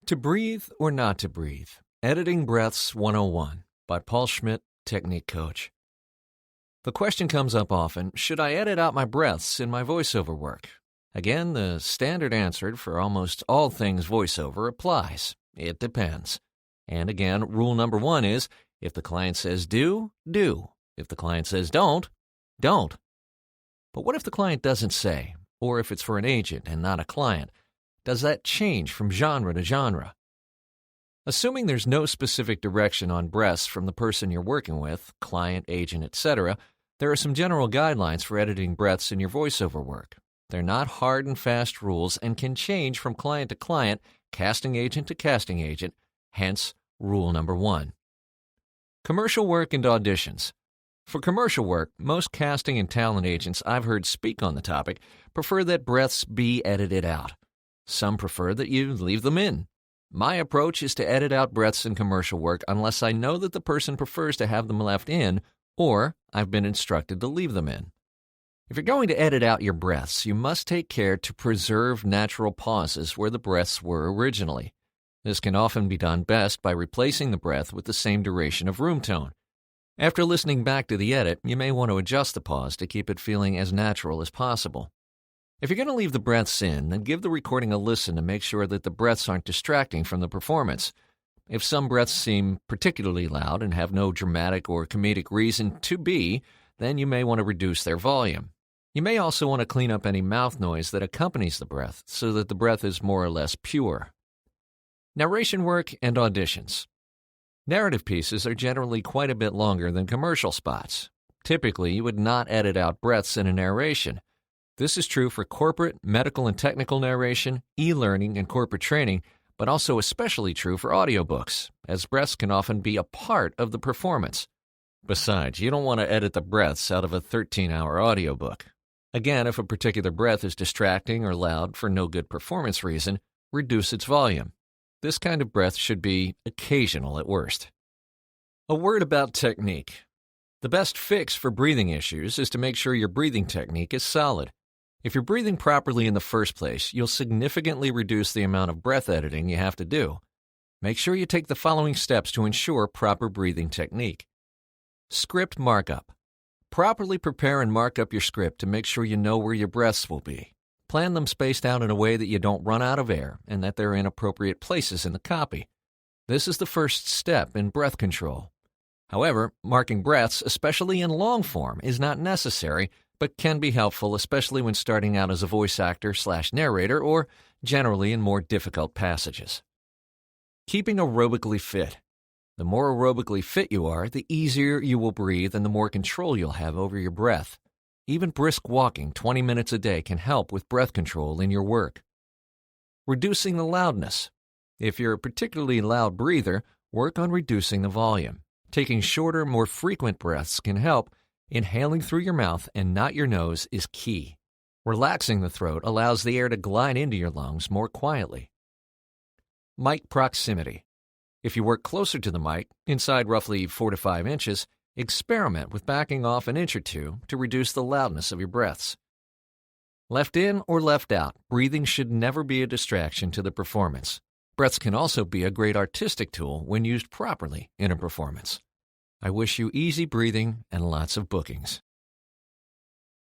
To Breathe or Not to Breathe, Editing Breaths 101 by Paul Schmidt, Technique Coach. The question comes up often, should I edit out my breaths in my voiceover work? Again, the standard answer for almost all things voiceover applies. It depends. And again, rule number one is, if the client says do, do. If the client says don't, don't. But what if the client doesn't say, or if it's for an agent and not a client? Does that change from genre to genre? Assuming there's no specific direction on breaths from the person you're working with, client, agent, etc., there are some general guidelines for editing breaths in your voiceover work. They're not hard and fast rules and can change from client to client, casting agent to casting agent, hence rule number one. Commercial work and auditions. For commercial work, most casting and talent agents I've heard speak on the topic prefer that breaths be edited out. Some prefer that you leave them in. My approach is to edit out breaths in commercial work unless I know that the person prefers to have them left in or I've been instructed to leave them in. If you're going to edit out your breaths, you must take care to preserve natural pauses where the breaths were originally. This can often be done best by replacing the breath with the same duration of room tone. After listening back to the edit, you may want to adjust the pause to keep it feeling as natural as possible. If you're going to leave the breaths in, then give the recording a listen to make sure that the breaths aren't distracting from the performance. If some breaths seem particularly loud and have no dramatic or comedic reason to be, then you may want to reduce their volume. You may also want to clean up any mouth noise that accompanies the breath so that the breath is more or less pure. Narration work and auditions. Narrative pieces are generally quite a bit longer than commercial spots. Typically, you would not edit out breaths in a narration. This is true for corporate, medical and technical narration, e-learning, and corporate training, but also especially true for audiobooks, as breaths can often be a part of the performance. Besides, you don't want to edit the breaths out of a 13-hour audiobook. Again, if a particular breath is distracting or loud for no good performance reason, reduce its volume. This kind of breath should be occasional at worst. A word about technique. The best fix for breathing issues is to make sure your breathing technique is solid. If you're breathing properly in the first place, you'll significantly reduce the amount of breath editing you have to do. Make sure you take the following steps to ensure proper breathing technique. Script markup. Properly prepare and mark up your script to make sure you know where your breaths will be. Plan them spaced out in a way that you don't run out of air and that they're in appropriate places in the copy. This is the first step in breath control. However, marking breaths, especially in long form, is not necessary, but can be helpful, especially when starting out as a voice actor/narrator or generally in more difficult passages. Keeping aerobically fit. The more aerobically fit you are, the easier you will breathe and the more control you'll have over your breath. Even brisk walking 20 minutes a day can help with breath control in your work. Reducing the loudness. If you're a particularly loud breather, work on reducing the volume. Taking shorter, more frequent breaths can help. Inhaling through your mouth and not your nose is key. Relaxing the throat allows the air to glide into your lungs more quietly. Mic proximity. If you work closer to the mic, inside roughly 4 to 5 inches, experiment with backing off an inch or two to reduce the loudness of your breaths. Left in or left out, breathing should never be a distraction to the performance. Breaths can also be a great artistic tool when used properly in a performance. I wish you easy breathing and lots of bookings.